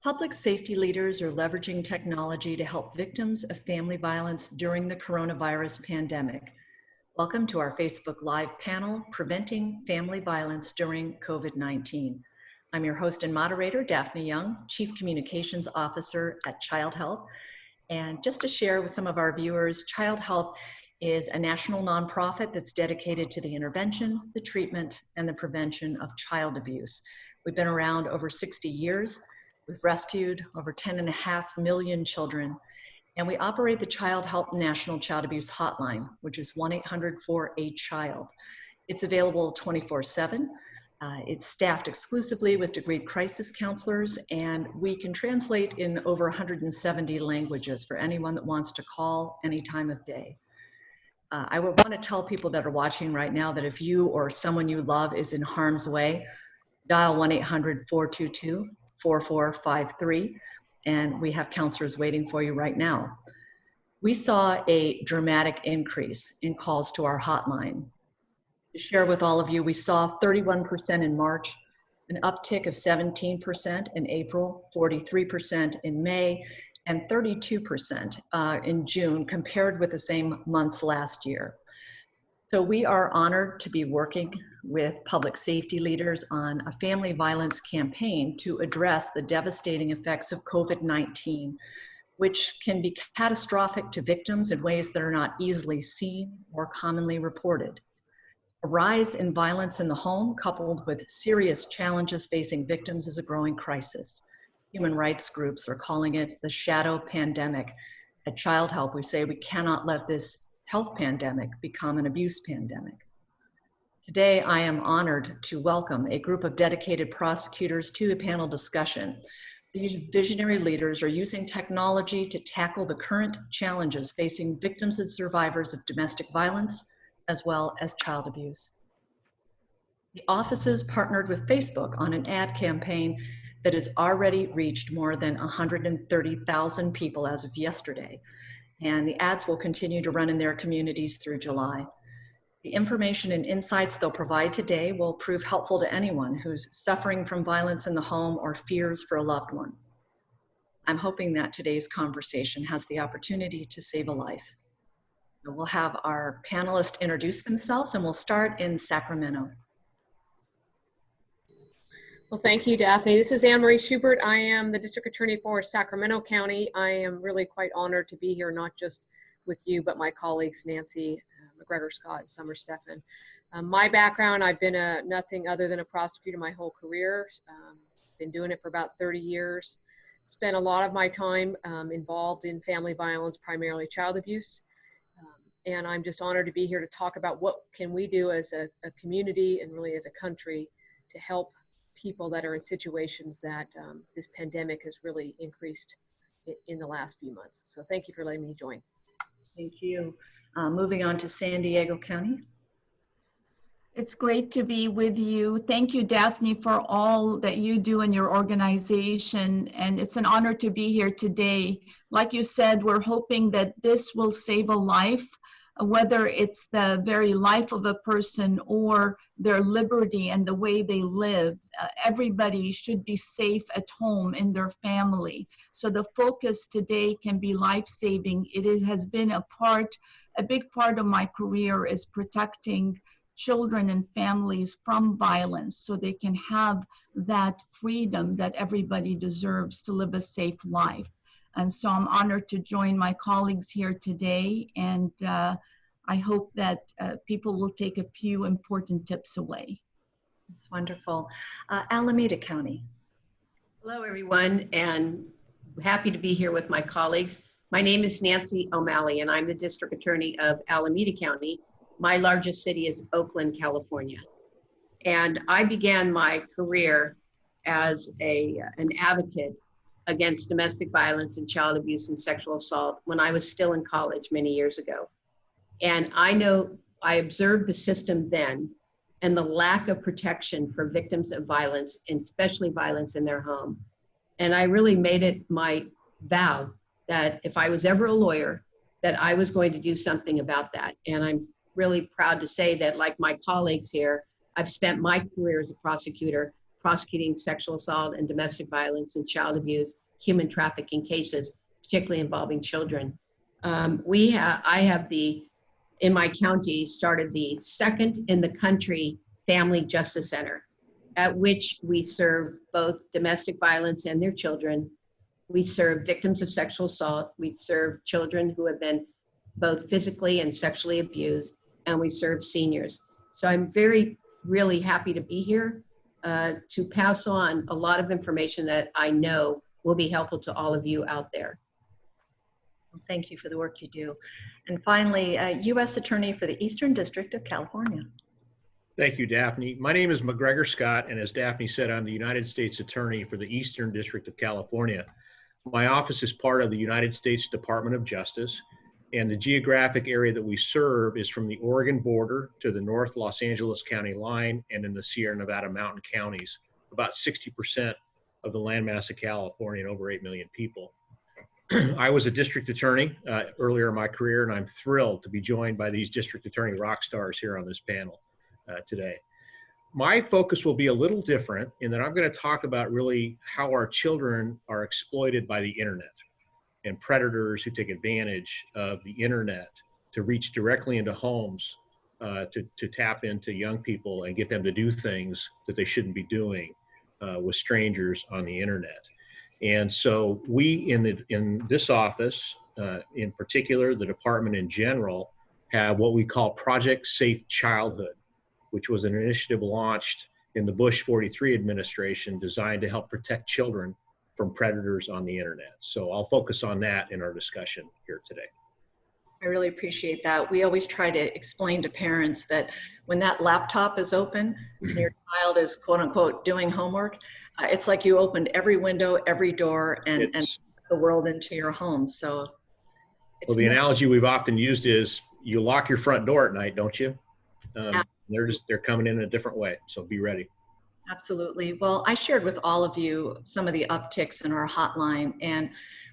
Public safety leaders are leveraging technology to help victims of family violence during the coronavirus pandemic. Welcome to our Facebook Live panel, Preventing Family Violence During COVID-19. I'm your host and moderator, Daphne Young, Chief Communications Officer at Child Help. And just to share with some of our viewers, Child Help is a national nonprofit that's dedicated to the intervention, the treatment, and the prevention of child abuse. We've been around over 60 years. We've rescued over 10.5 million children, and we operate the Child Help National Child Abuse Hotline, which is 1-800-4-A-CHILD. It's available 24/7. It's staffed exclusively with degreed crisis counselors, and we can translate in over 170 languages for anyone that wants to call any time of day. I would want to tell people that are watching right now that if you or someone you love is in harm's way, dial 1-800-422-4453, and we have counselors waiting for you right now. We saw a dramatic increase in calls to our hotline. To share with all of you, we saw 31% in March, an uptick of 17% in April, 43% in May, and 32% in June compared with the same months last year. So we are honored to be working with public safety leaders on a family violence campaign to address the devastating effects of COVID-19, which can be catastrophic to victims in ways that are not easily seen or commonly reported. A rise in violence in the home, coupled with serious challenges facing victims, is a growing crisis. Human rights groups are calling it the shadow pandemic. At Child Help, we say we cannot let this health pandemic become an abuse pandemic. Today, I am honored to welcome a group of dedicated prosecutors to the panel discussion. These visionary leaders are using technology to tackle the current challenges facing victims and survivors of domestic violence, as well as child abuse. The offices partnered with Facebook on an ad campaign that has already reached more than 130,000 people as of yesterday, and the ads will continue to run in their communities through July. The information and insights they'll provide today will prove helpful to anyone who's suffering from violence in the home or fears for a loved one. I'm hoping that today's conversation has the opportunity to save a life. We'll have our panelists introduce themselves, and we'll start in Sacramento. Well, thank you, Daphne. This is Marie Schubert. I am the District Attorney for Sacramento County. I am really quite honored to be here, not just with you, but my colleagues, Nancy, McGregor Scott, and Summer Stephan. My background, I've been nothing other than a prosecutor my whole career. Been doing it for about 30 years. Spent a lot of my time involved in family violence, primarily child abuse. And I'm just honored to be here to talk about what can we do as a community and really as a country to help people that are in situations that this pandemic has really increased in the last few months. So thank you for letting me join. Thank you. Moving on to San Diego County. It's great to be with you. Thank you, Daphne, for all that you do in your organization. And it's an honor to be here today. Like you said, we're hoping that this will save a life, whether it's the very life of a person or their liberty and the way they live. Everybody should be safe at home in their family. So the focus today can be life-saving. It has been a big part of my career is protecting children and families from violence so they can have that freedom that everybody deserves to live a safe life. And so I'm honored to join my colleagues here today, and I hope that people will take a few important tips away. That's wonderful. Alameda County. Hello, everyone, and happy to be here with my colleagues. My name is Nancy OMalley, and I'm the District Attorney of Alameda County. My largest city is Oakland, California. And I began my career as an advocate against domestic violence and child abuse and sexual assault when I was still in college many years ago. And I observed the system then and the lack of protection for victims of violence, and especially violence in their home. And I really made it my vow that if I was ever a lawyer, that I was going to do something about that. And I'm really proud to say that, like my colleagues here, I've spent my career as a prosecutor prosecuting sexual assault and domestic violence and child abuse, human trafficking cases, particularly involving children. I have in my county, started the second in the country Family Justice Center, at which we serve both domestic violence and their children. We serve victims of sexual assault. We serve children who have been both physically and sexually abused, and we serve seniors. So I'm really happy to be here to pass on a lot of information that I know will be helpful to all of you out there. Well, thank you for the work you do. And finally, U.S. Attorney for the Eastern District of California. Thank you, Daphne. My name is McGregor Scott, and as Daphne said, I'm the United States Attorney for the Eastern District of California. My office is part of the United States Department of Justice, and the geographic area that we serve is from the Oregon border to the North Los Angeles County line and in the Sierra Nevada mountain counties, about 60% of the landmass of California and over 8 million people. I was a district attorney earlier in my career, and I'm thrilled to be joined by these district attorney rock stars here on this panel today. My focus will be a little different in that I'm going to talk about really how our children are exploited by the internet and predators who take advantage of the internet to reach directly into homes, to tap into young people and get them to do things that they shouldn't be doing with strangers on the internet. And so we in this office, in particular, the department in general, have what we call Project Safe Childhood, which was an initiative launched in the Bush 43 administration designed to help protect children from predators on the internet. So I'll focus on that in our discussion here today. I really appreciate that. We always try to explain to parents that when that laptop is open and your child is quote unquote doing homework, it's like you opened every window, every door, and the world into your home. So well, the analogy we've often used is you lock your front door at night, don't you? They're coming in a different way, so be ready. Absolutely. Well, I shared with all of you some of the upticks in our hotline, and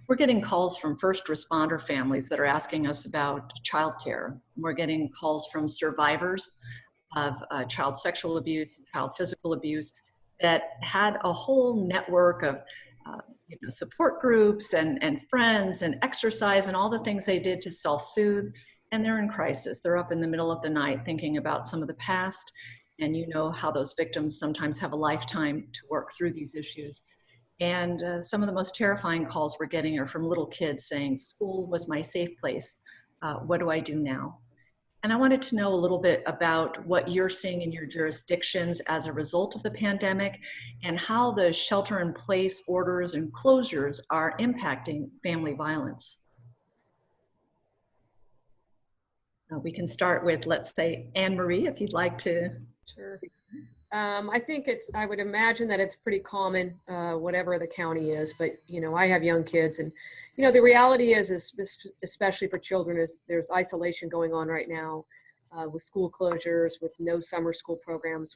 we're getting calls from first responder families that are asking us about childcare. We're getting calls from survivors of child sexual abuse, child physical abuse, that had a whole network of support groups and friends and exercise and all the things they did to self-soothe. And they're in crisis. They're up in the middle of the night thinking about some of the past. And you know how those victims sometimes have a lifetime to work through these issues. And some of the most terrifying calls we're getting are from little kids saying, school was my safe place. What do I do now? And I wanted to know a little bit about what you're seeing in your jurisdictions as a result of the pandemic and how the shelter-in-place orders and closures are impacting family violence. We can start with, let's say, Anne-Marie, if you'd like to. Sure. I think I would imagine that it's pretty common, whatever the county is, but, I have young kids and, the reality is especially for children, is there's isolation going on right now with school closures, with no summer school programs.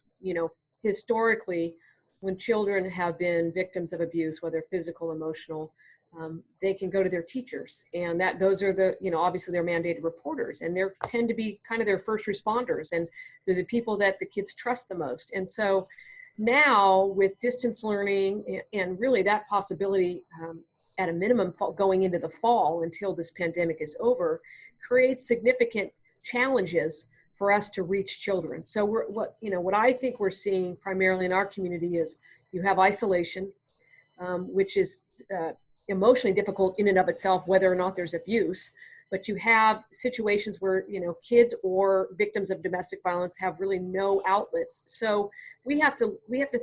Historically, when children have been victims of abuse, whether physical, emotional, they can go to their teachers, and those are the, obviously they're mandated reporters, and they tend to be kind of their first responders, and they're the people that the kids trust the most. And so now with distance learning and really that possibility at a minimum going into the fall until this pandemic is over, creates significant challenges for us to reach children. So what I think we're seeing primarily in our community is you have isolation, which is emotionally difficult in and of itself, whether or not there's abuse, but you have situations where, kids or victims of domestic violence have really no outlets. So we have to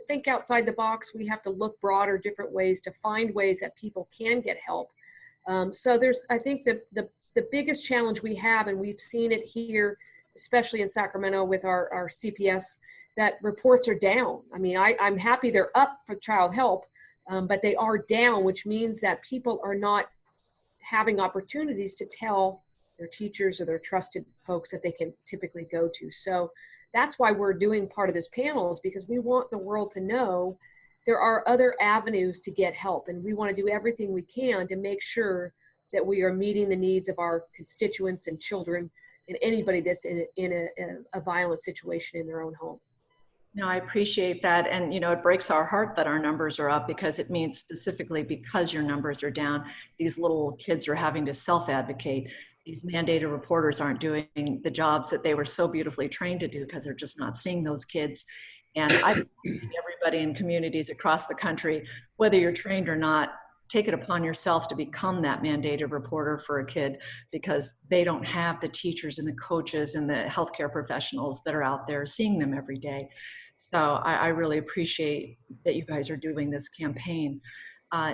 think outside the box. We have to look broader, different ways to find ways that people can get help. So I think the biggest challenge we have, and we've seen it here, especially in Sacramento with our CPS, that reports are down. I mean, I'm happy they're up for child help, but they are down, which means that people are not having opportunities to tell their teachers or their trusted folks that they can typically go to. So that's why we're doing part of this panel, is because we want the world to know there are other avenues to get help. And we want to do everything we can to make sure that we are meeting the needs of our constituents and children and anybody that's in a violent situation in their own home. No, I appreciate that. And, you know, it breaks our heart that our numbers are up, because it means specifically because your numbers are down, these little kids are having to self-advocate. These mandated reporters aren't doing the jobs that they were so beautifully trained to do, because they're just not seeing those kids. And I think everybody in communities across the country, whether you're trained or not, take it upon yourself to become that mandated reporter for a kid, because they don't have the teachers and the coaches and the healthcare professionals that are out there seeing them every day. So I really appreciate that you guys are doing this campaign.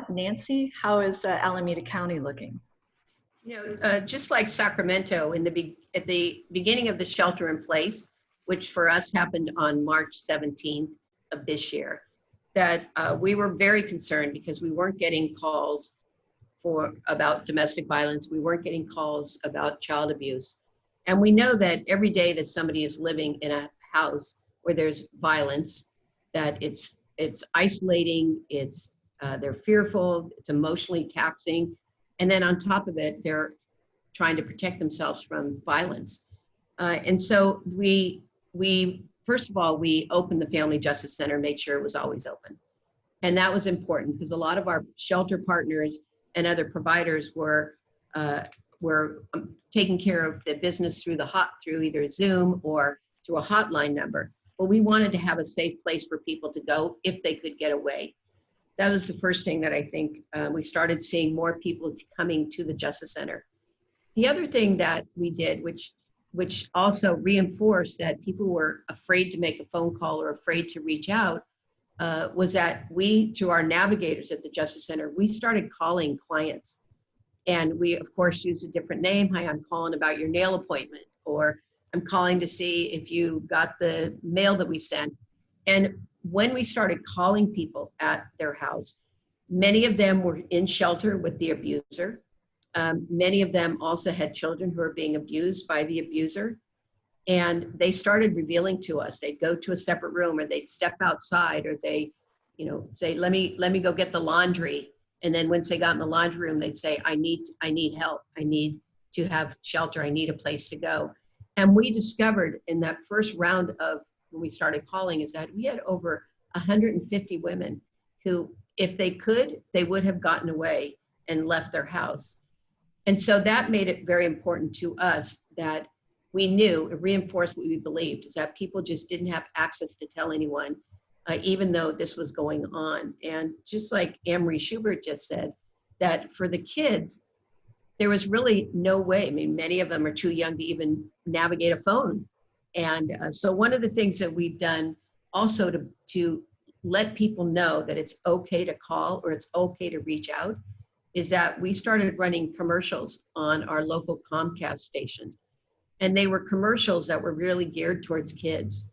Nancy, how is Alameda County looking? You know, just like Sacramento, at the beginning of the shelter in place, which for us happened on March 17th of this year, that we were very concerned because we weren't getting calls about domestic violence. We weren't getting calls about child abuse. And we know that every day that somebody is living in a house where there's violence, that it's isolating, they're fearful, it's emotionally taxing. And then on top of it, they're trying to protect themselves from violence. And so we first of all, we opened the Family Justice Center, made sure it was always open. And that was important because a lot of our shelter partners and other providers were taking care of the business through either Zoom or through a hotline number. But we wanted to have a safe place for people to go if they could get away. That was the first thing that I think we started seeing more people coming to the Justice Center. The other thing that we did, which also reinforced that people were afraid to make a phone call or afraid to reach out, was that we, through our navigators at the Justice Center, we started calling clients. And we, of course, use a different name. Hi, I'm calling about your nail appointment, or I'm calling to see if you got the mail that we sent. And when we started calling people at their house, many of them were in shelter with the abuser. Many of them also had children who were being abused by the abuser. And they started revealing to us. They'd go to a separate room, or they'd step outside, or they, say, let me go get the laundry. And then once they got in the laundry room, they'd say, I need help. I need to have shelter. I need a place to go. And we discovered in that first round of when we started calling is that we had over 150 women who, if they could, they would have gotten away and left their house. And so that made it very important to us that we knew, it reinforced what we believed, is that people just didn't have access to tell anyone, even though this was going on. And just like Marie Schubert just said, that for the kids, there was really no way. I mean, many of them are too young to even navigate a phone. And so one of the things that we've done also to let people know that it's okay to call or it's okay to reach out is that we started running commercials on our local Comcast station. And they were commercials that were really geared towards kids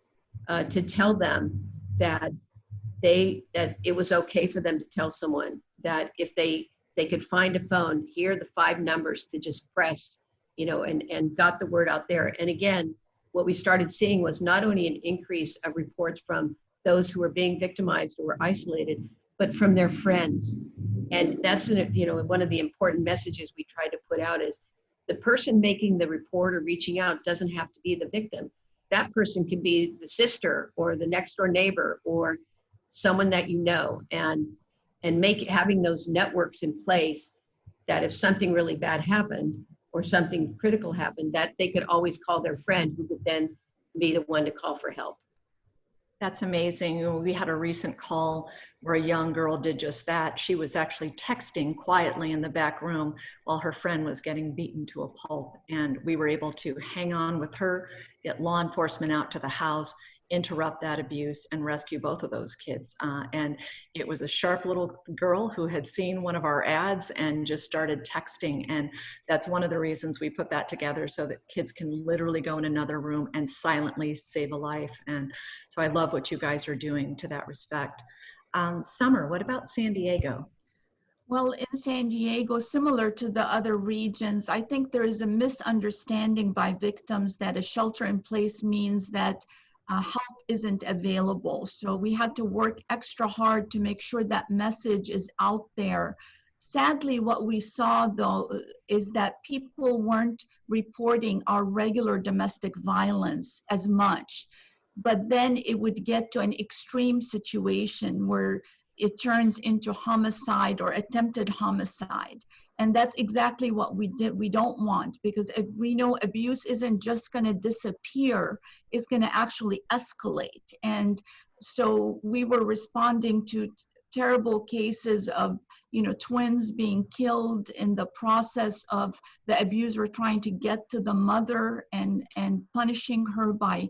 to tell them that it was okay for them to tell someone that if they could find a phone, here are the 5 numbers to just press, and got the word out there. And again, what we started seeing was not only an increase of reports from those who were being victimized or were isolated, but from their friends. And that's, one of the important messages we tried to put out is the person making the report or reaching out doesn't have to be the victim. That person can be the sister or the next door neighbor or someone that you know, and having those networks in place that if something really bad happened or something critical happened, that they could always call their friend who could then be the one to call for help. That's amazing. We had a recent call where a young girl did just that. She was actually texting quietly in the back room while her friend was getting beaten to a pulp. And we were able to hang on with her, get law enforcement out to the house, interrupt that abuse, and rescue both of those kids. And it was a sharp little girl who had seen one of our ads and just started texting. And that's one of the reasons we put that together, so that kids can literally go in another room and silently save a life. And so I love what you guys are doing to that respect. Summer, what about San Diego? Well, in San Diego, similar to the other regions, I think there is a misunderstanding by victims that a shelter in place means that help isn't available. So we had to work extra hard to make sure that message is out there. Sadly, what we saw though is that people weren't reporting our regular domestic violence as much. but then it would get to an extreme situation where it turns into homicide or attempted homicide. And that's exactly what we don't want, because if we know abuse isn't just going to disappear, it's going to actually escalate. And so we were responding to terrible cases of, twins being killed in the process of the abuser trying to get to the mother and punishing her by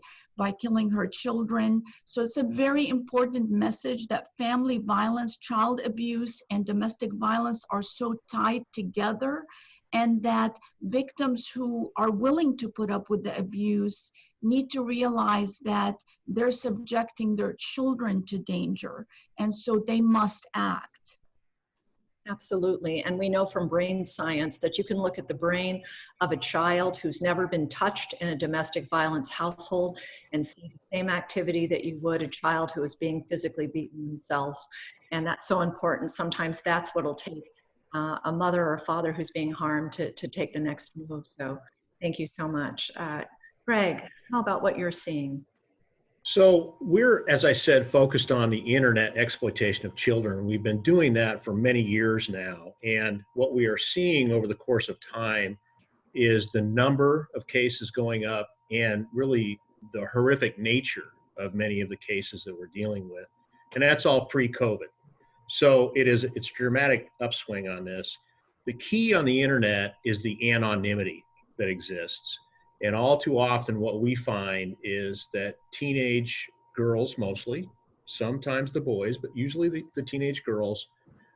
killing her children. So it's a very important message that family violence, child abuse, and domestic violence are so tied together, and that victims who are willing to put up with the abuse need to realize that they're subjecting their children to danger, and so they must act. Absolutely. And we know from brain science that you can look at the brain of a child who's never been touched in a domestic violence household and see the same activity that you would a child who is being physically beaten themselves. And that's so important. Sometimes that's what it'll take a mother or a father who's being harmed to take the next move. So thank you so much. Greg, how about what you're seeing? So we're, as I said, focused on the internet exploitation of children. We've been doing that for many years now. And what we are seeing over the course of time is the number of cases going up and really the horrific nature of many of the cases that we're dealing with. And that's all pre-COVID. So it's dramatic upswing on this. The key on the internet is the anonymity that exists. And all too often what we find is that teenage girls mostly, sometimes the boys, but usually the teenage girls,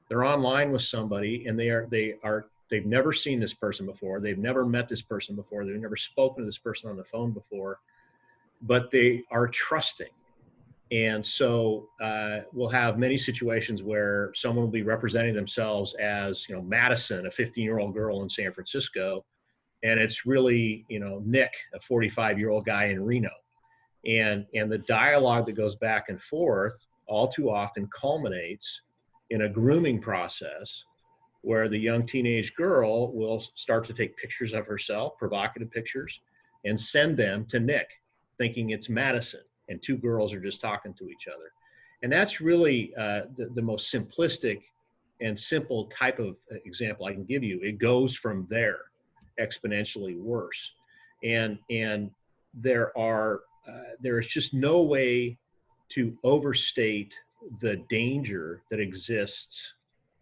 they're online with somebody and they've never seen this person before. They've never met this person before. They've never spoken to this person on the phone before, but they are trusting. And so we'll have many situations where someone will be representing themselves as, Madison, a 15-year-old girl in San Francisco, and it's really, Nick, a 45-year-old guy in Reno. And the dialogue that goes back and forth all too often culminates in a grooming process where the young teenage girl will start to take pictures of herself, provocative pictures, and send them to Nick, thinking it's Madison, and two girls are just talking to each other. And that's really the most simplistic and simple type of example I can give you. It goes from there exponentially worse. And there is just no way to overstate the danger that exists,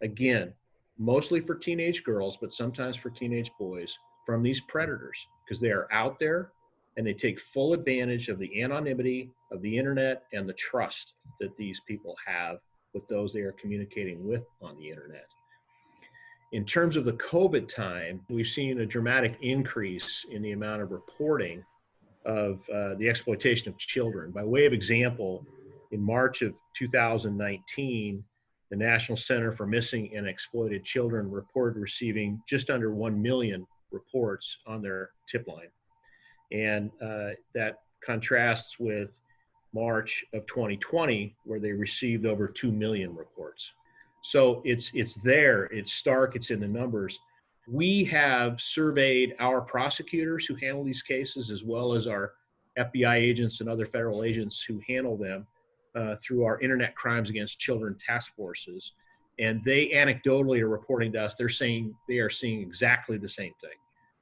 again, mostly for teenage girls, but sometimes for teenage boys, from these predators, because they are out there and they take full advantage of the anonymity of the internet and the trust that these people have with those they are communicating with on the internet. In terms of the COVID time, we've seen a dramatic increase in the amount of reporting of the exploitation of children. By way of example, in March of 2019, the National Center for Missing and Exploited Children reported receiving just under 1 million reports on their tip line. And that contrasts with March of 2020, where they received over 2 million reports. So it's there, it's stark, it's in the numbers. We have surveyed our prosecutors who handle these cases, as well as our FBI agents and other federal agents who handle them through our Internet Crimes Against Children task forces. And they anecdotally are reporting to us, they're saying they are seeing exactly the same thing,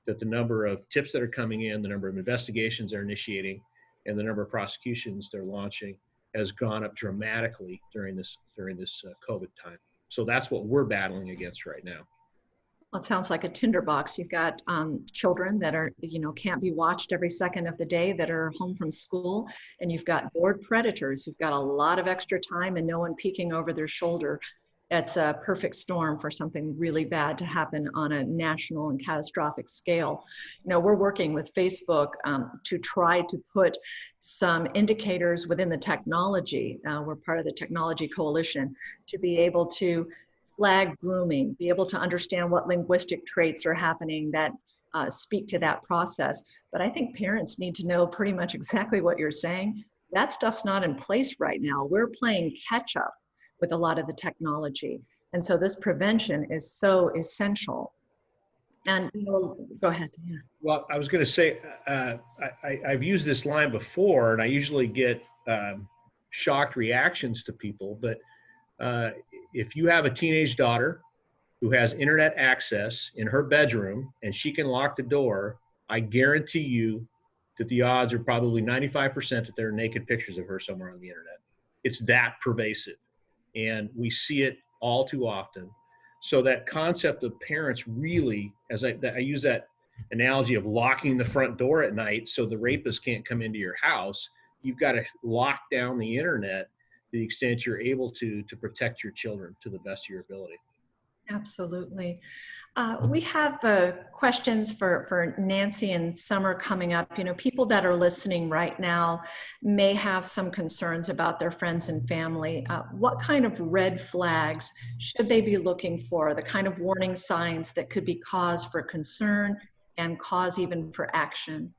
that the number of tips that are coming in, the number of investigations they're initiating, and the number of prosecutions they're launching has gone up dramatically during this COVID time. So that's what we're battling against right now. Well, it sounds like a tinderbox. You've got children that are, can't be watched every second of the day, that are home from school, and you've got bored predators who've got a lot of extra time and no one peeking over their shoulder. It's a perfect storm for something really bad to happen on a national and catastrophic scale. We're working with Facebook to try to put some indicators within the technology. We're part of the Technology Coalition to be able to flag grooming, be able to understand what linguistic traits are happening that speak to that process. But I think parents need to know pretty much exactly what you're saying. That stuff's not in place right now. We're playing catch up with a lot of the technology. And so this prevention is so essential. And go ahead. Yeah. Well, I was going to say, I've used this line before, and I usually get shocked reactions to people. But if you have a teenage daughter who has internet access in her bedroom and she can lock the door, I guarantee you that the odds are probably 95% that there are naked pictures of her somewhere on the internet. It's that pervasive, and we see it all too often. So that concept of parents really, as I use that analogy of locking the front door at night so the rapist can't come into your house, you've got to lock down the internet to the extent you're able to protect your children to the best of your ability. Absolutely. We have questions for Nancy and Summer coming up. People that are listening right now may have some concerns about their friends and family. What kind of red flags should they be looking for? The kind of warning signs that could be cause for concern and cause even for action?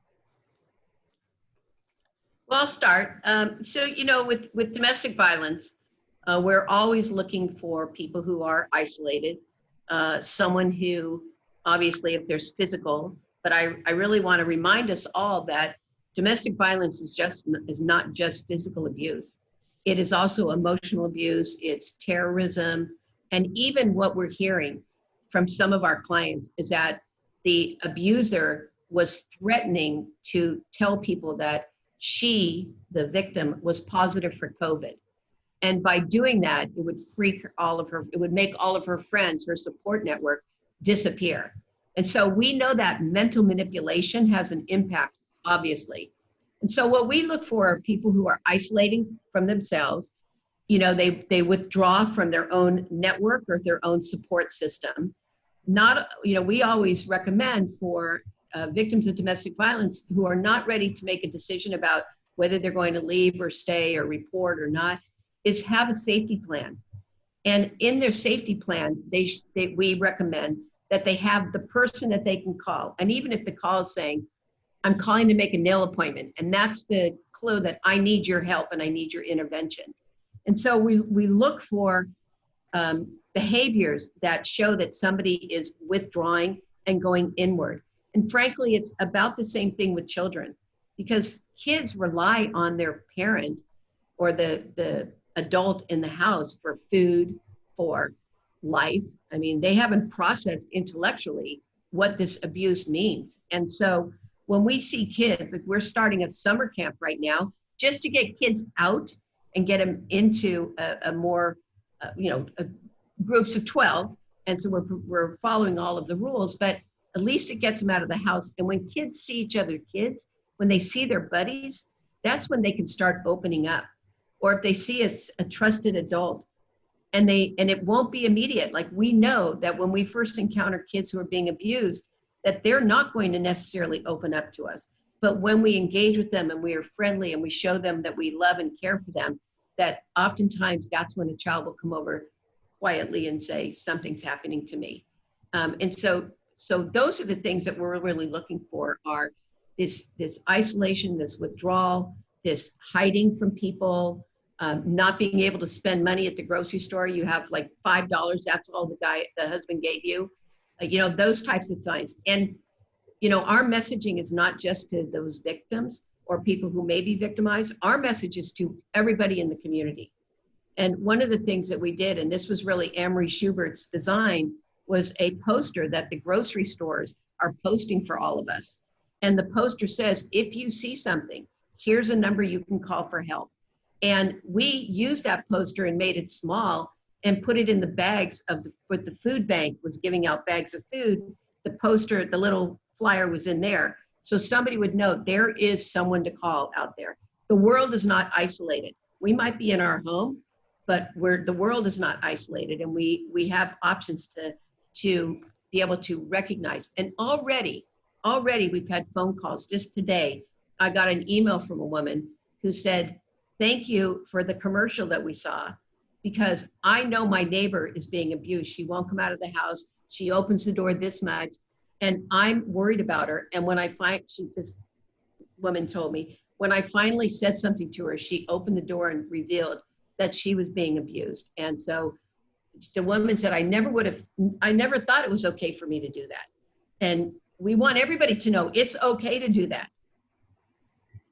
Well, I'll start. So, with domestic violence, we're always looking for people who are isolated, someone who, obviously, if there's physical, but I really want to remind us all that domestic violence is not just physical abuse. It is also emotional abuse, it's terrorism, and even what we're hearing from some of our clients is that the abuser was threatening to tell people that she, the victim, was positive for COVID. And by doing that, it would freak it would make all of her friends, her support network, disappear. And so we know that mental manipulation has an impact, obviously. And so what we look for are people who are isolating from themselves. They withdraw from their own network or their own support system. We always recommend for victims of domestic violence who are not ready to make a decision about whether they're going to leave or stay or report or not, is have a safety plan. And in their safety plan, we recommend that they have the person that they can call. And even if the call is saying, I'm calling to make a nail appointment, and that's the clue that I need your help and I need your intervention. And so we look for behaviors that show that somebody is withdrawing and going inward. And frankly, it's about the same thing with children, because kids rely on their parent or the adult in the house for food, for life. I mean, they haven't processed intellectually what this abuse means. And so when we see kids, like we're starting a summer camp right now, just to get kids out and get them into a more, groups of 12. And so we're following all of the rules, but at least it gets them out of the house. And when kids see each other, when they see their buddies, that's when they can start opening up. Or if they see a trusted adult, and it won't be immediate. Like we know that when we first encounter kids who are being abused, that they're not going to necessarily open up to us. But when we engage with them and we are friendly and we show them that we love and care for them, that oftentimes that's when a child will come over quietly and say, something's happening to me. And so those are the things that we're really looking for, are this isolation, this withdrawal, this hiding from people, not being able to spend money at the grocery store. You have like $5, that's all the husband gave you. Those types of signs. And, our messaging is not just to those victims or people who may be victimized. Our message is to everybody in the community. And one of the things that we did, and this was really Marie Schubert's design, was a poster that the grocery stores are posting for all of us. And the poster says, if you see something, here's a number you can call for help. And we used that poster and made it small and put it in the bags what the food bank was giving out bags of food. The poster, the little flyer was in there. So somebody would know there is someone to call out there. The world is not isolated. We might be in our home, but the world is not isolated, and we have options to be able to recognize. And already we've had phone calls. Just today, I got an email from a woman who said, thank you for the commercial that we saw, because I know my neighbor is being abused. She won't come out of the house. She opens the door this much, and I'm worried about her. And when this woman told me, when I finally said something to her, she opened the door and revealed that she was being abused. And so the woman said, I never thought it was okay for me to do that. And we want everybody to know it's okay to do that.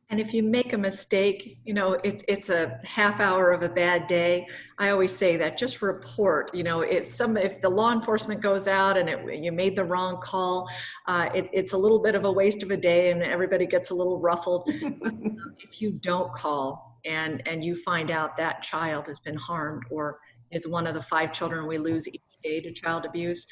And if you make a mistake, you know, it's a half hour of a bad day. I always say that, just report. You know, if the law enforcement goes out and you made the wrong call, it's a little bit of a waste of a day and everybody gets a little ruffled. If you don't call and you find out that child has been harmed or is one of the 5 children we lose each day to child abuse,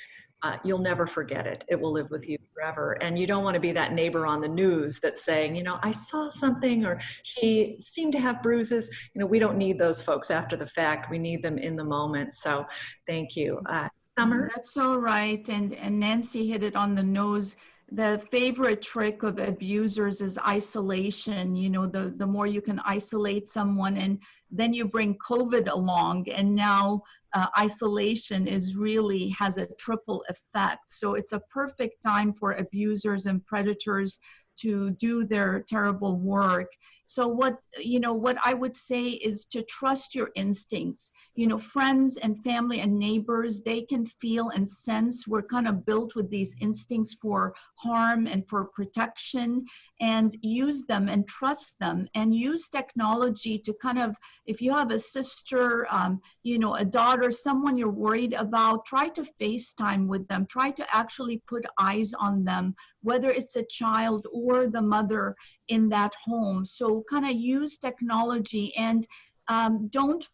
you'll never forget it. It will live with you forever. And you don't want to be that neighbor on the news that's saying, you know, I saw something or she seemed to have bruises. You know, we don't need those folks after the fact. We need them in the moment. So thank you. Summer? That's so right. And Nancy hit it on the nose. The favorite trick of abusers is isolation. You know, the more you can isolate someone, and then you bring COVID along, and now isolation has a triple effect. So it's a perfect time for abusers and predators to do their terrible work. So what I would say is to trust your instincts. You know, friends and family and neighbors, they can feel and sense. We're kind of built with these instincts for harm and for protection, and use them and trust them, and use technology to kind of, if you have a sister, a daughter, someone you're worried about, try to FaceTime with them. Try to actually put eyes on them, whether it's a child or the mother in that home. So kind of use technology, and don't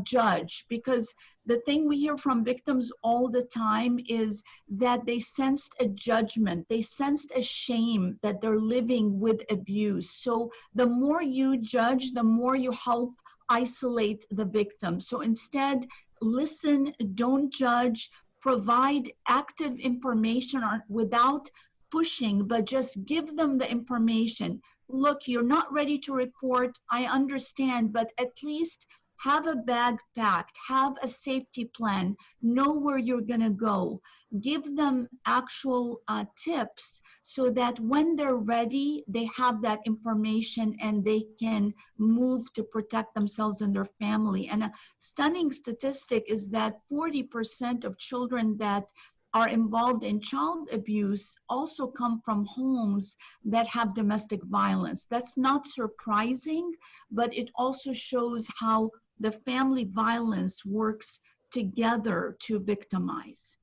judge, because the thing we hear from victims all the time is that they sensed a judgment, they sensed a shame that they're living with abuse. So the more you judge, the more you help isolate the victim. So instead, listen, don't judge, provide active information without pushing, but just give them the information. Look, you're not ready to report, I understand, but at least have a bag packed, have a safety plan, know where you're gonna go. Give them actual tips so that when they're ready, they have that information and they can move to protect themselves and their family. And a stunning statistic is that 40% of children that are involved in child abuse also come from homes that have domestic violence. That's not surprising, but it also shows how the family violence works together to victimize.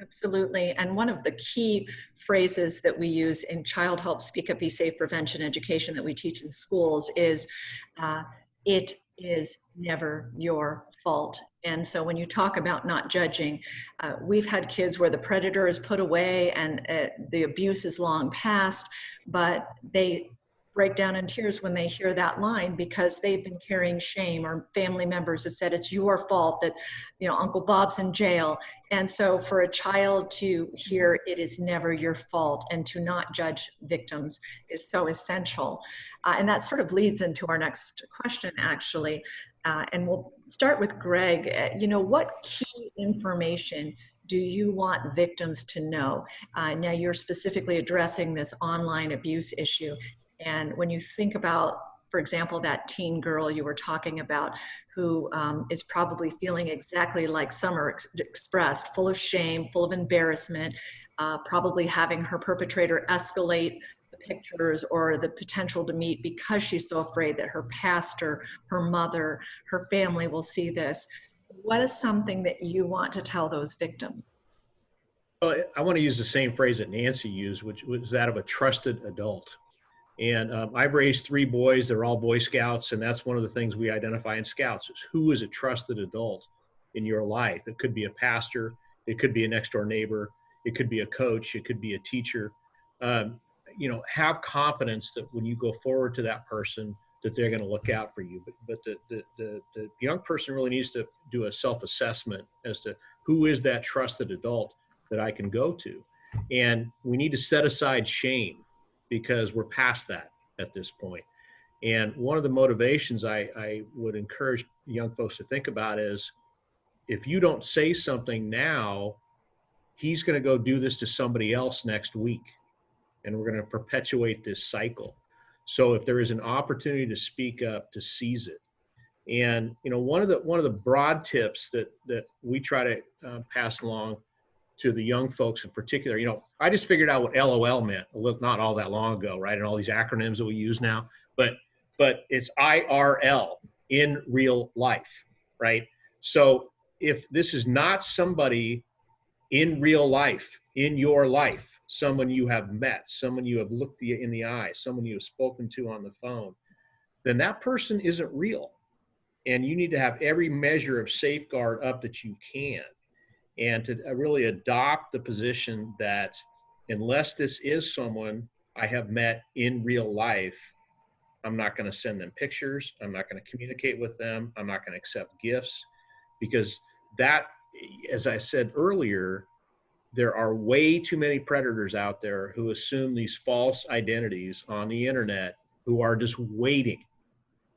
Absolutely. And one of the key phrases that we use in Child Help Speak Up, Be Safe prevention education that we teach in schools is, it is never your fault. And so when you talk about not judging, we've had kids where the predator is put away and the abuse is long past, but they break down in tears when they hear that line because they've been carrying shame, or family members have said it's your fault that, you know, Uncle Bob's in jail. And so for a child to hear it is never your fault and to not judge victims is so essential. And that sort of leads into our next question, actually. And we'll start with Greg. You know, what key information do you want victims to know? Now you're specifically addressing this online abuse issue. And when you think about, for example, that teen girl you were talking about who is probably feeling exactly like Summer expressed, full of shame, full of embarrassment, probably having her perpetrator escalate the pictures or the potential to meet because she's so afraid that her pastor, her mother, her family will see this. What is something that you want to tell those victims? Well, I want to use the same phrase that Nancy used, which was that of a trusted adult. And I've raised 3 boys. They're all Boy Scouts. And that's one of the things we identify in Scouts is who is a trusted adult in your life. It could be a pastor. It could be a next door neighbor. It could be a coach. It could be a teacher. You know, have confidence that when you go forward to that person, that they're going to look out for you. But the young person really needs to do a self-assessment as to who is that trusted adult that I can go to. And we need to set aside shame, because we're past that at this point. And one of the motivations I would encourage young folks to think about is, if you don't say something now, he's going to go do this to somebody else next week. And we're going to perpetuate this cycle. So if there is an opportunity to speak up, to seize it. And, you know, one of the broad tips that we try to pass along to the young folks in particular. You know, I just figured out what LOL meant not all that long ago, right? And all these acronyms that we use now, but it's IRL, in real life, right? So if this is not somebody in real life, in your life, someone you have met, someone you have looked in the eye, someone you have spoken to on the phone, then that person isn't real. And you need to have every measure of safeguard up that you can, and to really adopt the position that unless this is someone I have met in real life, I'm not going to send them pictures. I'm not going to communicate with them. I'm not going to accept gifts, because that, as I said earlier, there are way too many predators out there who assume these false identities on the internet, who are just waiting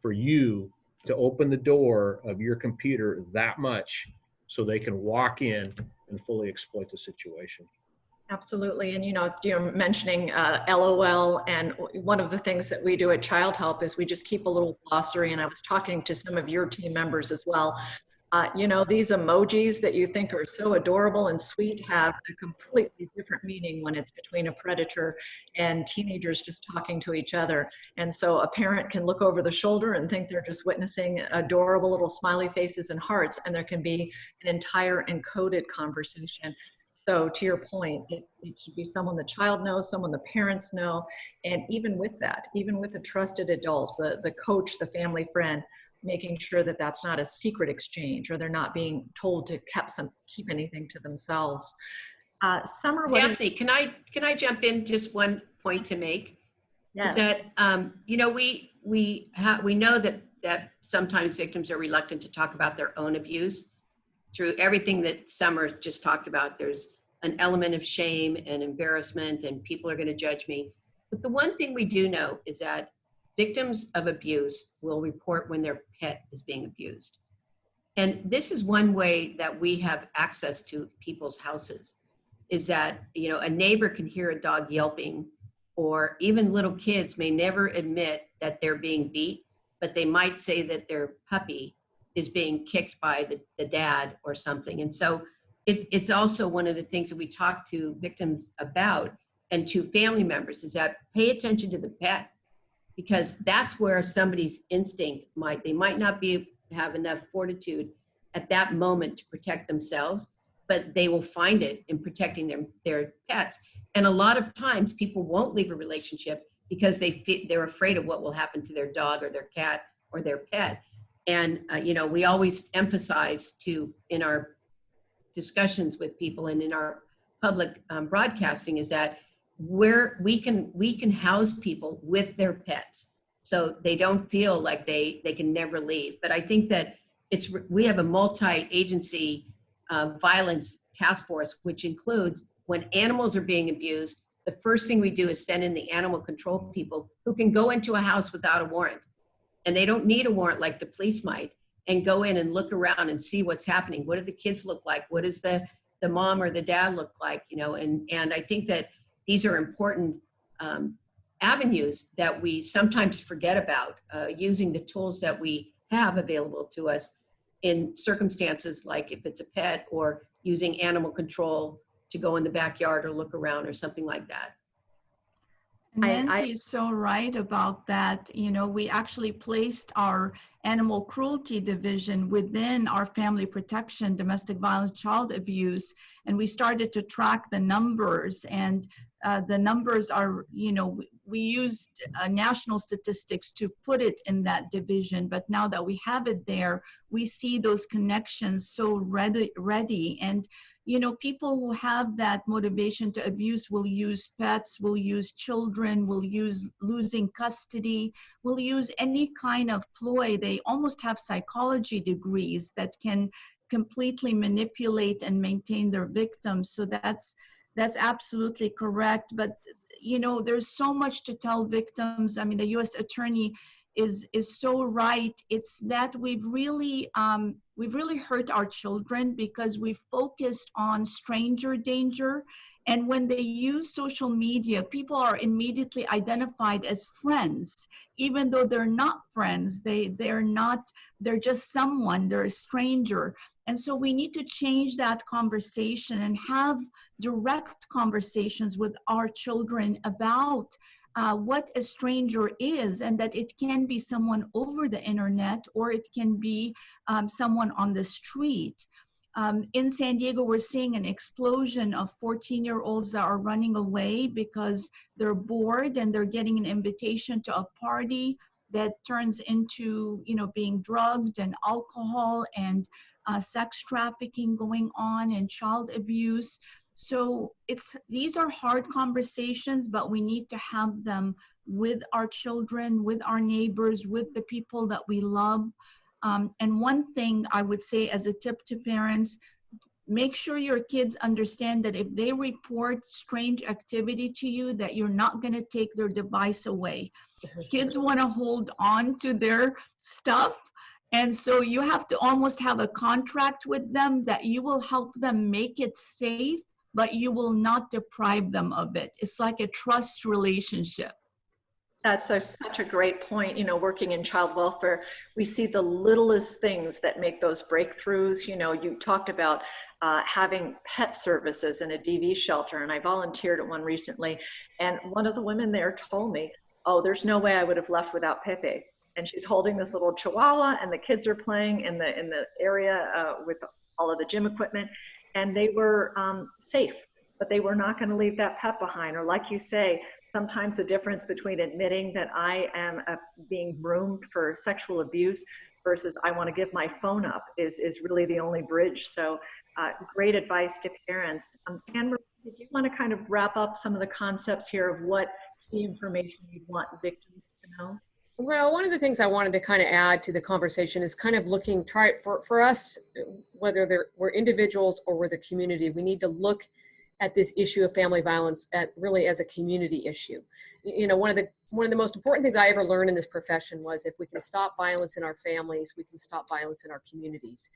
for you to open the door of your computer that much so they can walk in and fully exploit the situation. Absolutely. And, you know, you're mentioning LOL, and one of the things that we do at Child Help is we just keep a little glossary, and I was talking to some of your team members as well. You know, these emojis that you think are so adorable and sweet have a completely different meaning when it's between a predator and teenagers just talking to each other. And so a parent can look over the shoulder and think they're just witnessing adorable little smiley faces and hearts, and there can be an entire encoded conversation. So to your point, it should be someone the child knows, someone the parents know, and even with that, even with a trusted adult, the coach, the family friend, making sure that that's not a secret exchange, or they're not being told to keep anything to themselves. Summer, Daphne, can I jump in? Just one point to make. Yes. Is that you know, we know that sometimes victims are reluctant to talk about their own abuse. Through everything that Summer just talked about, there's an element of shame and embarrassment, and people are going to judge me. But the one thing we do know is that victims of abuse will report when their pet is being abused. And this is one way that we have access to people's houses, is that, you know, a neighbor can hear a dog yelping, or even little kids may never admit that they're being beat, but they might say that their puppy is being kicked by the dad or something. And so it's also one of the things that we talk to victims about, and to family members, is that pay attention to the pet, because that's where somebody's instinct they might not have enough fortitude at that moment to protect themselves, but they will find it in protecting their pets. And a lot of times people won't leave a relationship because they're afraid of what will happen to their dog or their cat or their pet. And you know, we always emphasize in our discussions with people and in our public broadcasting, is that where we can house people with their pets, so they don't feel like they can never leave. But I think that we have a multi-agency violence task force, which includes when animals are being abused, the first thing we do is send in the animal control people who can go into a house without a warrant. And they don't need a warrant like the police might, and go in and look around and see what's happening. What do the kids look like? What does the mom or the dad look like? You know, and I think that these are important avenues that we sometimes forget about, using the tools that we have available to us in circumstances like if it's a pet, or using animal control to go in the backyard or look around or something like that. Nancy is so right about that. You know, we actually placed our animal cruelty division within our family protection, domestic violence, child abuse, and we started to track the numbers. And the numbers are, you know, we used national statistics to put it in that division, but now that we have it there, we see those connections so ready. And you know, people who have that motivation to abuse will use pets, will use children, will use losing custody, will use any kind of ploy. They almost have psychology degrees that can completely manipulate and maintain their victims. So that's absolutely correct. But you know, there's so much to tell victims. I mean, the U.S. Attorney is so right. It's that we've really hurt our children because we focused on stranger danger. And when they use social media, people are immediately identified as friends, even though they're not friends. They're just someone, they're a stranger. And so we need to change that conversation and have direct conversations with our children about what a stranger is, and that it can be someone over the internet or it can be someone on the street. In San Diego, we're seeing an explosion of 14-year-olds that are running away because they're bored and they're getting an invitation to a party that turns into, being drugged and alcohol and sex trafficking going on and child abuse. So these are hard conversations, but we need to have them with our children, with our neighbors, with the people that we love. And one thing I would say as a tip to parents, make sure your kids understand that if they report strange activity to you, that you're not going to take their device away. Kids want to hold on to their stuff. And so you have to almost have a contract with them that you will help them make it safe, but you will not deprive them of it. It's like a trust relationship. That's such a great point. Working in child welfare, we see the littlest things that make those breakthroughs. You talked about having pet services in a DV shelter, and I volunteered at one recently. And one of the women there told me, oh, there's no way I would have left without Pepe. And she's holding this little chihuahua, and the kids are playing in the area with all of the gym equipment, and they were safe, but they were not going to leave that pet behind. Or like you say, sometimes the difference between admitting that I am being groomed for sexual abuse versus I want to give my phone up is really the only bridge. So great advice to parents. Anne-Marie, did you want to kind of wrap up some of the concepts here of what key information you'd want victims to know? Well, one of the things I wanted to kind of add to the conversation is kind of for us, whether we're individuals or we're the community, we need to look at this issue of family violence really as a community issue. One of the most important things I ever learned in this profession was if we can stop violence in our families, we can stop violence in our communities.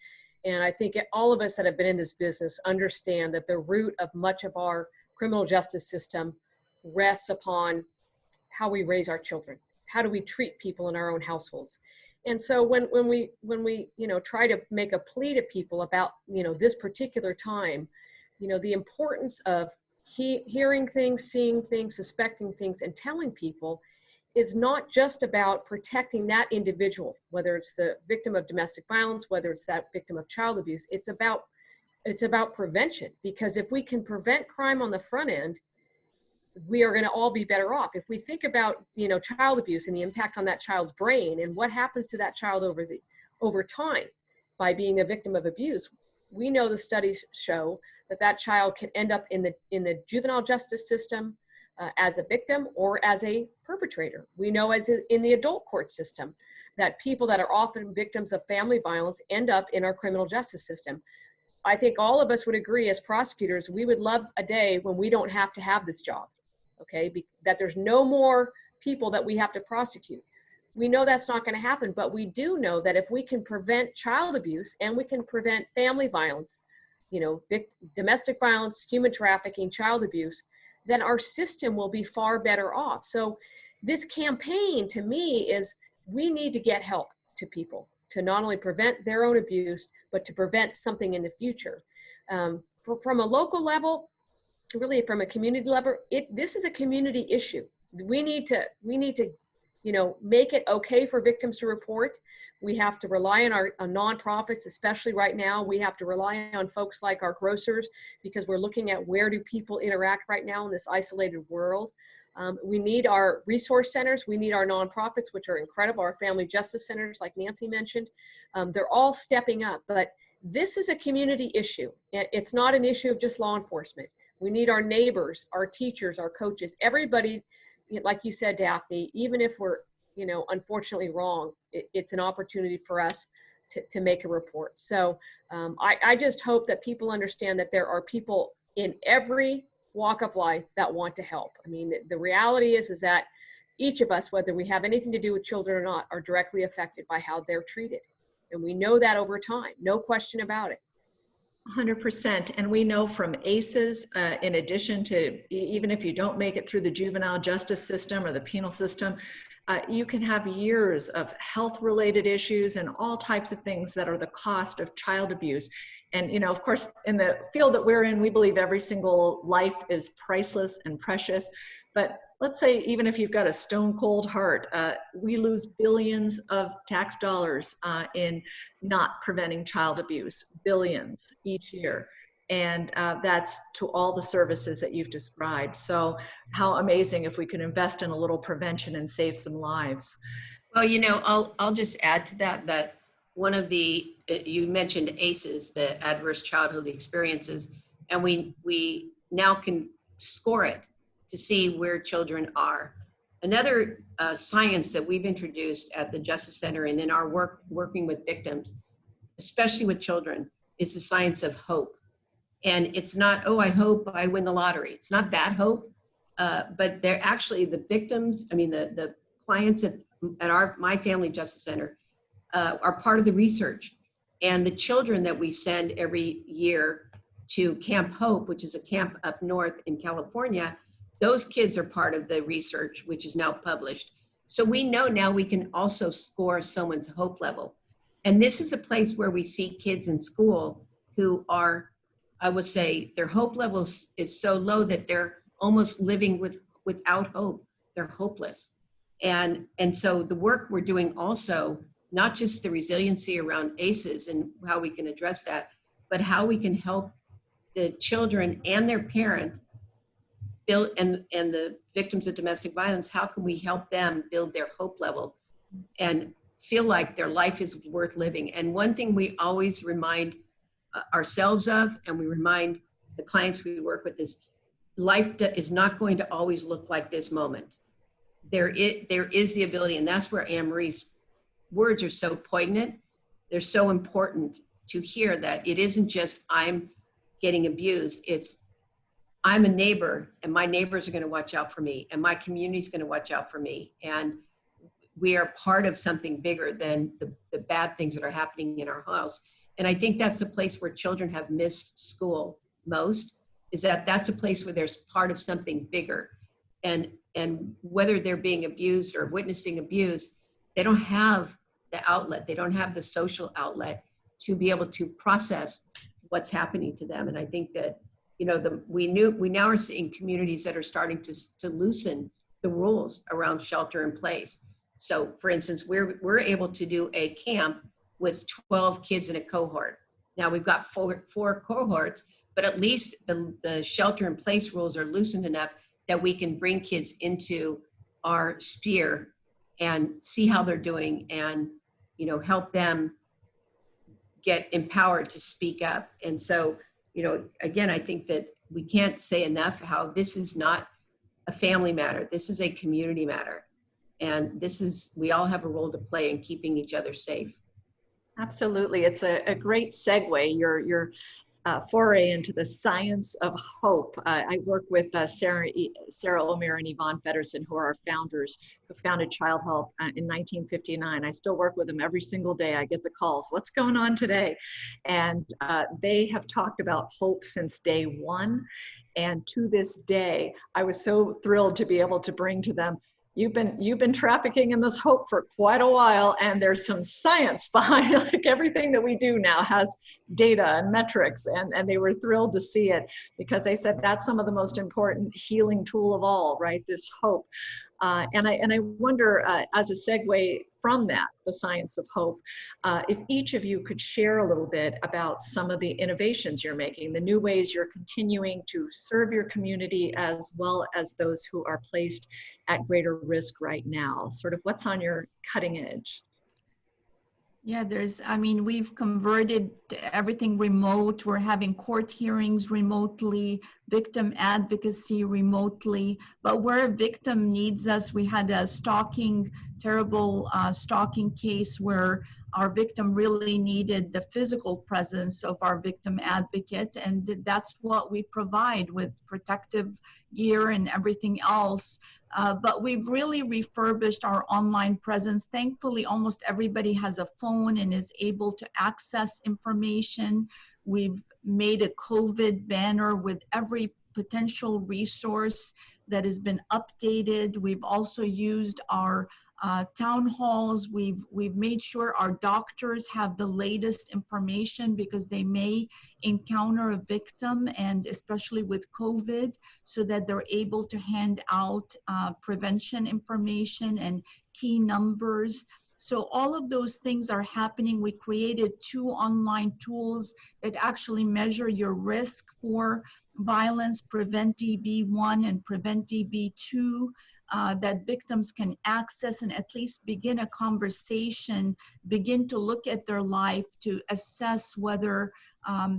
And I think all of us that have been in this business understand that the root of much of our criminal justice system rests upon how we raise our children. How do we treat people in our own households? And so when we try to make a plea to people about this particular time, the importance of hearing things, seeing things, suspecting things, and telling people is not just about protecting that individual, whether it's the victim of domestic violence, whether it's that victim of child abuse. It's about prevention, because if we can prevent crime on the front end, we are going to all be better off. If we think about, child abuse and the impact on that child's brain and what happens to that child over time by being a victim of abuse, we know the studies show that child can end up in the juvenile justice system as a victim or as a perpetrator. We know in the adult court system that people that are often victims of family violence end up in our criminal justice system. I think all of us would agree as prosecutors, we would love a day when we don't have to have this job. Okay, that there's no more people that we have to prosecute. We know that's not going to happen, but we do know that if we can prevent child abuse and we can prevent family violence, domestic violence, human trafficking, child abuse, then our system will be far better off. So this campaign to me is we need to get help to people to not only prevent their own abuse, but to prevent something in the future. From a local level, really from a community level, this is a community issue. We need to make it okay for victims to report. We have to rely on our nonprofits, especially right now. We have to rely on folks like our grocers, because we're looking at where do people interact right now in this isolated world. We need our resource centers. We need our nonprofits, which are incredible. Our family justice centers, like Nancy mentioned, they're all stepping up. But this is a community issue. It's not an issue of just law enforcement. We need our neighbors, our teachers, our coaches, everybody. Like you said, Daphne, even if we're, unfortunately wrong, it's an opportunity for us to make a report. So I just hope that people understand that there are people in every walk of life that want to help. I mean, the reality is that each of us, whether we have anything to do with children or not, are directly affected by how they're treated. And we know that over time, no question about it. 100%. And we know from ACEs, in addition to, even if you don't make it through the juvenile justice system or the penal system, You can have years of health-related issues and all types of things that are the cost of child abuse. And, you know, of course, in the field that we're in, we believe every single life is priceless and precious. But let's say even if you've got a stone cold heart, we lose billions of tax dollars in not preventing child abuse, billions each year. And that's to all the services that you've described. So how amazing if we could invest in a little prevention and save some lives. Well, you know, I'll just add to that, that one of the, you mentioned ACEs, the adverse childhood experiences, and we now can score it to see where children are. Another science that we've introduced at the Justice Center and in our work working with victims, especially with children, is the science of hope. And it's not, oh, I hope I win the lottery. It's not that hope, but they're actually the victims. I mean, the clients at my Family Justice Center are part of the research. And the children that we send every year to Camp Hope, which is a camp up north in California, those kids are part of the research, which is now published. So we know now we can also score someone's hope level. And this is a place where we see kids in school who are, I would say, their hope level is so low that they're almost living without hope. They're hopeless. And so the work we're doing also, not just the resiliency around ACEs and how we can address that, but how we can help the children and their parent build, and the victims of domestic violence, how can we help them build their hope level and feel like their life is worth living? And one thing we always remind ourselves of, and we remind the clients we work with, is life is not going to always look like this moment. There is the ability, and that's where Anne Marie's words are so poignant. They're so important to hear, that it isn't just I'm getting abused, it's I'm a neighbor and my neighbors are going to watch out for me and my community is going to watch out for me. And we are part of something bigger than the bad things that are happening in our house. And I think that's the place where children have missed school most, is that that's a place where there's part of something bigger. And whether they're being abused or witnessing abuse, they don't have the outlet. They don't have the social outlet to be able to process what's happening to them. And I think that, you know, we now are seeing communities that are starting to loosen the rules around shelter in place. So for instance, we're able to do a camp with 12 kids in a cohort. Now we've got four cohorts, but at least the shelter in place rules are loosened enough that we can bring kids into our sphere and see how they're doing, and, you know, help them get empowered to speak up. And so, you know, again, I think that we can't say enough how this is not a family matter. This is a community matter. And we all have a role to play in keeping each other safe. Absolutely. It's a great segue, your foray into the science of hope. I work with Sarah Omer and Yvonne Feddersen, who are our founders, who founded Child Help in 1959. I still work with them every single day. I get the calls, what's going on today? And they have talked about hope since day one. And to this day, I was so thrilled to be able to bring to them, you've been trafficking in this hope for quite a while, and there's some science behind it. Like everything that we do now has data and metrics, and they were thrilled to see it, because they said that's some of the most important healing tool of all, right? This hope. And I wonder, as a segue from that, the science of hope, if each of you could share a little bit about some of the innovations you're making, the new ways you're continuing to serve your community, as well as those who are placed at greater risk right now. Sort of what's on your cutting edge? Yeah, we've converted everything remote. We're having court hearings remotely, victim advocacy remotely. But where a victim needs us, we had a terrible stalking case where our victim really needed the physical presence of our victim advocate. And that's what we provide with protective gear and everything else. But we've really refurbished our online presence. Thankfully, almost everybody has a phone and is able to access information. We've made a COVID banner with every potential resource that has been updated. We've also used our town halls. We've made sure our doctors have the latest information because they may encounter a victim, and especially with COVID, so that they're able to hand out prevention information and key numbers. So all of those things are happening. We created 2 online tools that actually measure your risk for violence, Prevent DV1 and Prevent DV2, that victims can access and at least begin a conversation, begin to look at their life to assess whether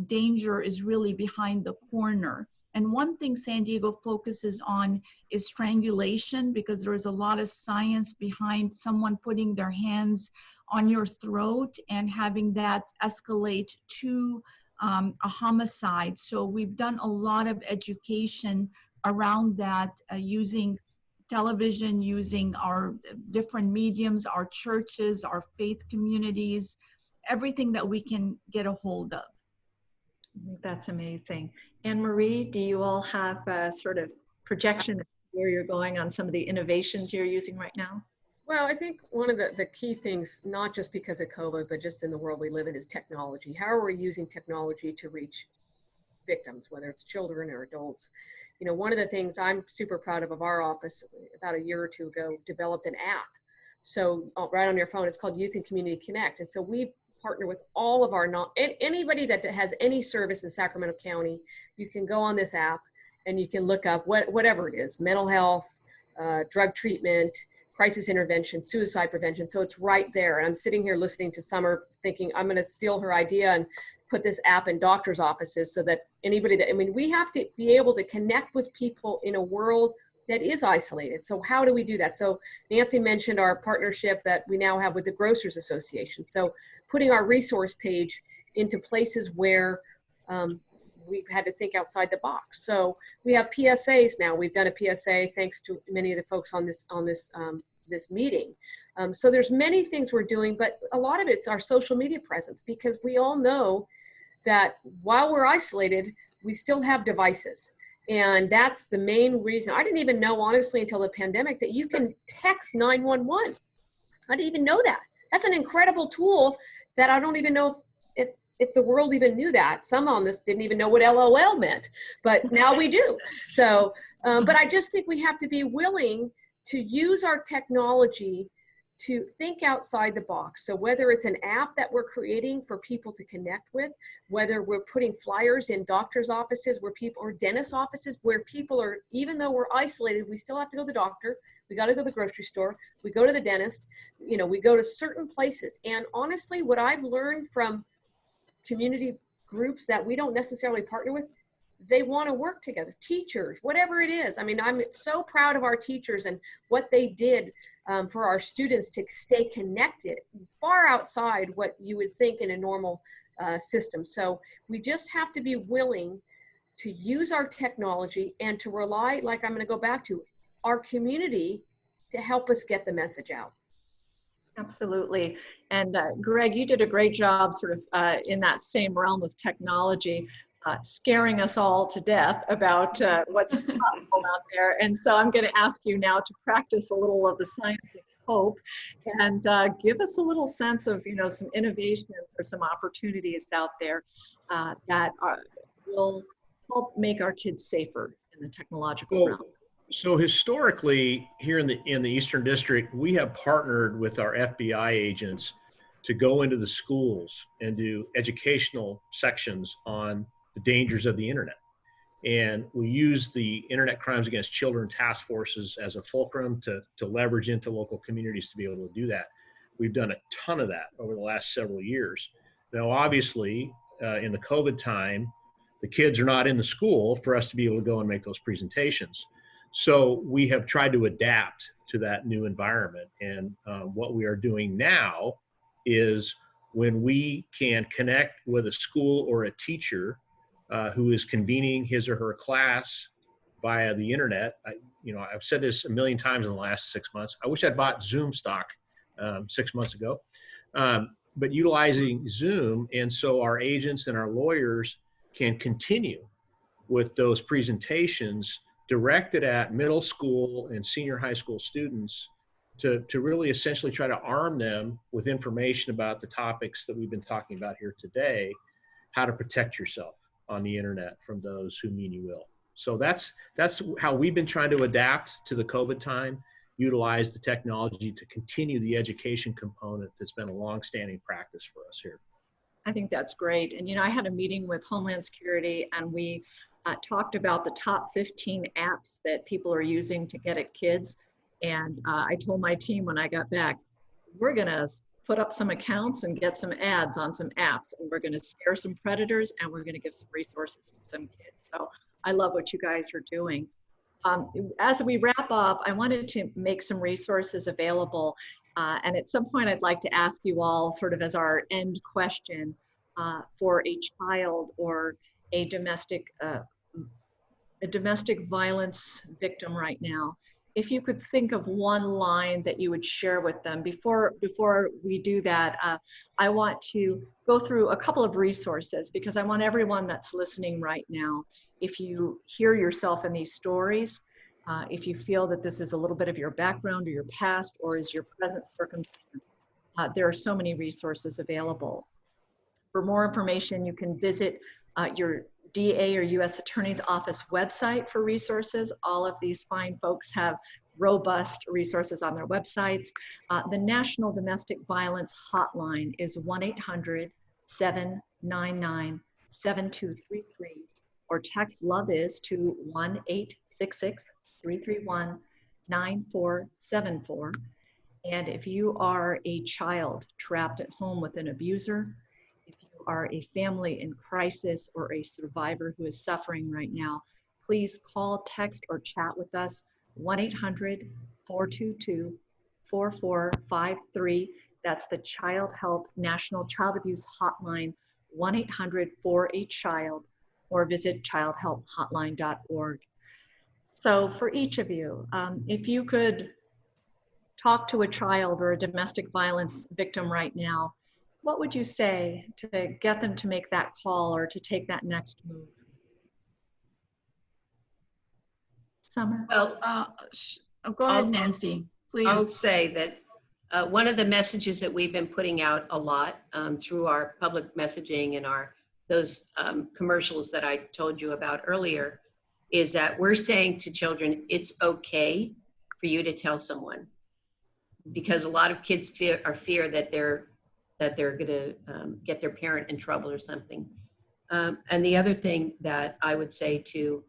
danger is really behind the corner. And one thing San Diego focuses on is strangulation, because there is a lot of science behind someone putting their hands on your throat and having that escalate to a homicide. So we've done a lot of education around that, using television, using our different mediums, our churches, our faith communities, everything that we can get a hold of. That's amazing. And Marie, do you all have a sort of projection of where you're going on some of the innovations you're using right now? Well, I think one of the key things, not just because of COVID, but just in the world we live in, is technology. How are we using technology to reach victims, whether it's children or adults? You know, one of the things I'm super proud of our office, about a year or 2 ago, developed an app. So right on your phone, it's called Youth and Community Connect. And so we partner with all of our, anybody that has any service in Sacramento County, you can go on this app and you can look up whatever it is, mental health, drug treatment, crisis intervention, suicide prevention. So it's right there. And I'm sitting here listening to Summer thinking, I'm going to steal her idea and put this app in doctor's offices so that anybody that, I mean, we have to be able to connect with people in a world that is isolated. So how do we do that? So Nancy mentioned our partnership that we now have with the Grocers Association. So putting our resource page into places where we've had to think outside the box. So we have PSAs now. We've done a PSA thanks to many of the folks on this meeting. So there's many things we're doing, but a lot of it's our social media presence, because we all know that while we're isolated, we still have devices. And that's the main reason. I didn't even know, honestly, until the pandemic, that you can text 911. I didn't even know that. That's an incredible tool that I don't even know if the world even knew that. Some on this didn't even know what LOL meant, but now we do. So, but I just think we have to be willing to use our technology to think outside the box. So whether it's an app that we're creating for people to connect with, whether we're putting flyers in doctors' offices where people, or dentist offices where people are, even though we're isolated, we still have to go to the doctor. We got to go to the grocery store. We go to the dentist. You know, we go to certain places. And honestly, what I've learned from community groups that we don't necessarily partner with, they want to work together, teachers, whatever it is. I mean, I'm so proud of our teachers and what they did for our students to stay connected far outside what you would think in a normal system. So we just have to be willing to use our technology and to rely, like I'm going to go back to, our community to help us get the message out. Absolutely. And Greg, you did a great job sort of in that same realm of technology, scaring us all to death about what's possible out there. And so I'm going to ask you now to practice a little of the science of hope and give us a little sense of, you know, some innovations or some opportunities out there that will help make our kids safer in the technological realm. So historically, here in the Eastern District, we have partnered with our FBI agents to go into the schools and do educational sections on the dangers of the internet. And we use the Internet Crimes Against Children task forces as a fulcrum to leverage into local communities to be able to do that. We've done a ton of that over the last several years. Now, obviously, in the COVID time, the kids are not in the school for us to be able to go and make those presentations. So we have tried to adapt to that new environment. And what we are doing now is when we can connect with a school or a teacher who is convening his or her class via the internet. I've said this a million times in the last 6 months. I wish I'd bought Zoom stock 6 months ago, but utilizing Zoom. And so our agents and our lawyers can continue with those presentations directed at middle school and senior high school students to really essentially try to arm them with information about the topics that we've been talking about here today, how to protect yourself on the internet from those who mean you ill. So that's how we've been trying to adapt to the COVID time, utilize the technology to continue the education component that's been a long-standing practice for us here. I think that's great. And, you know, I had a meeting with Homeland Security, and we talked about the top 15 apps that people are using to get at kids. And I told my team when I got back, we're going to put up some accounts and get some ads on some apps, and we're going to scare some predators, and we're going to give some resources to some kids. So I love what you guys are doing. As we wrap up, I wanted to make some resources available. And at some point, I'd like to ask you all, sort of as our end question, for a child or a domestic violence victim right now, if you could think of one line that you would share with them. Before we do that, I want to go through a couple of resources, because I want everyone that's listening right now, if you hear yourself in these stories, if you feel that this is a little bit of your background or your past or is your present circumstance, there are so many resources available. For more information, you can visit your DA or U.S. Attorney's Office website for resources. All of these fine folks have robust resources on their websites. The National Domestic Violence Hotline is 1-800-799-7233, or text Love Is to 1-866-331-9474. And if you are a child trapped at home with an abuser, if you are a family in crisis or a survivor who is suffering right now, please call, text, or chat with us, 1-800-422-4453. That's the Child Help National Child Abuse Hotline, 1-800-4-8-CHILD, or visit childhelphotline.org. So for each of you, if you could talk to a child or a domestic violence victim right now, what would you say to get them to make that call or to take that next move? Summer? Well, Go ahead, Nancy, please. I'll say that one of the messages that we've been putting out a lot through our public messaging and those commercials that I told you about earlier is that we're saying to children, it's okay for you to tell someone, because a lot of kids fear that they're going to get their parent in trouble or something. And the other thing that I would say to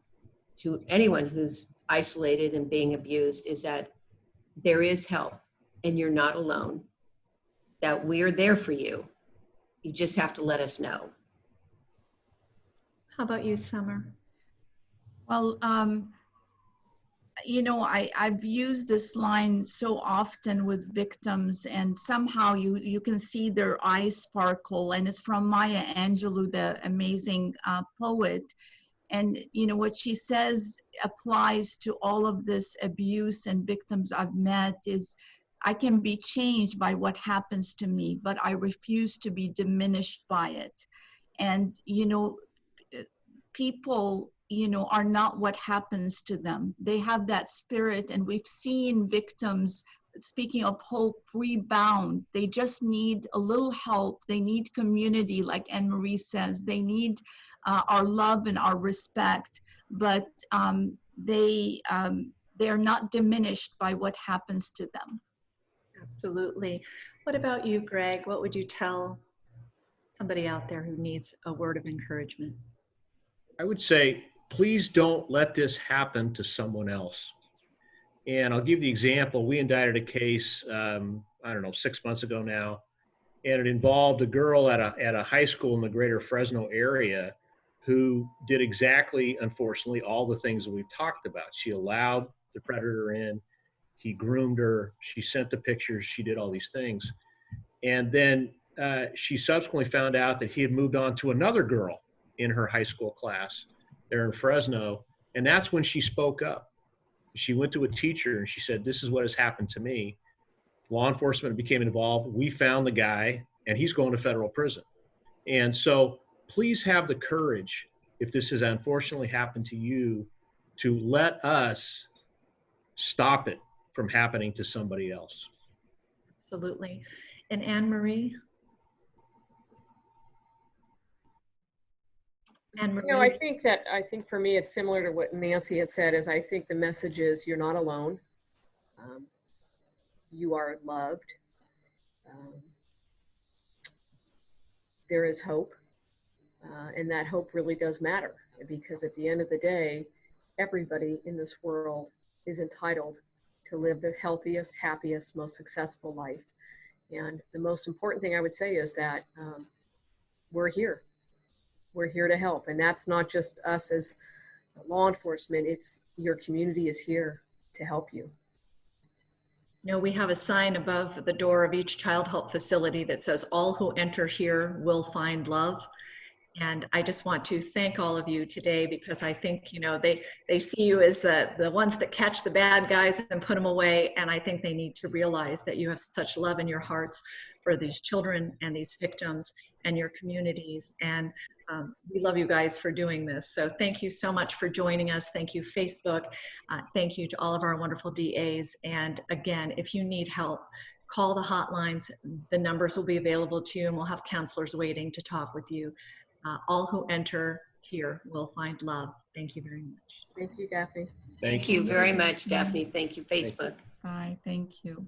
anyone who's isolated and being abused is that there is help and you're not alone, that we're there for you. You just have to let us know. How about you, Summer? Well, you know, I've used this line so often with victims, and somehow you can see their eyes sparkle, and it's from Maya Angelou, the amazing poet. And you know, what she says applies to all of this abuse and victims I've met is, I can be changed by what happens to me, but I refuse to be diminished by it. And you know, people, you know, are not what happens to them. They have that spirit, and we've seen victims, speaking of hope, rebound. They just need a little help. They need community, like Anne-Marie says. They need our love and our respect, but they are not diminished by what happens to them. Absolutely. What about you, Greg? What would you tell somebody out there who needs a word of encouragement? I would say, please don't let this happen to someone else. And I'll give the example. We indicted a case, I don't know, 6 months ago now, and it involved a girl at a high school in the greater Fresno area who did exactly, unfortunately, all the things that we've talked about. She allowed the predator in, he groomed her, she sent the pictures, she did all these things. And then she subsequently found out that he had moved on to another girl in her high school class there in Fresno. And that's when she spoke up. She went to a teacher and she said, this is what has happened to me. Law enforcement became involved. We found the guy and he's going to federal prison. And so please have the courage, if this has unfortunately happened to you, to let us stop it from happening to somebody else. Absolutely. And Anne-Marie? Anne-Marie? You know, I think for me, it's similar to what Nancy had said, is I think the message is you're not alone. You are loved. There is hope. And that hope really does matter, because at the end of the day, everybody in this world is entitled to live their healthiest, happiest, most successful life. And the most important thing I would say is that we're here. We're here to help. And that's not just us as law enforcement, it's your community is here to help you. You know, we have a sign above the door of each child help facility that says, "All who enter here will find love." And I just want to thank all of you today, because I think, you know, they see you as the ones that catch the bad guys and put them away. And I think they need to realize that you have such love in your hearts for these children and these victims and your communities. And we love you guys for doing this. So thank you so much for joining us. Thank you, Facebook. Thank you to all of our wonderful DAs. And again, if you need help, call the hotlines. The numbers will be available to you, and we'll have counselors waiting to talk with you. All who enter here will find love. Thank you very much. Thank you, Daphne. Thank you very much, Daphne. Thank you, Facebook. Bye, thank you.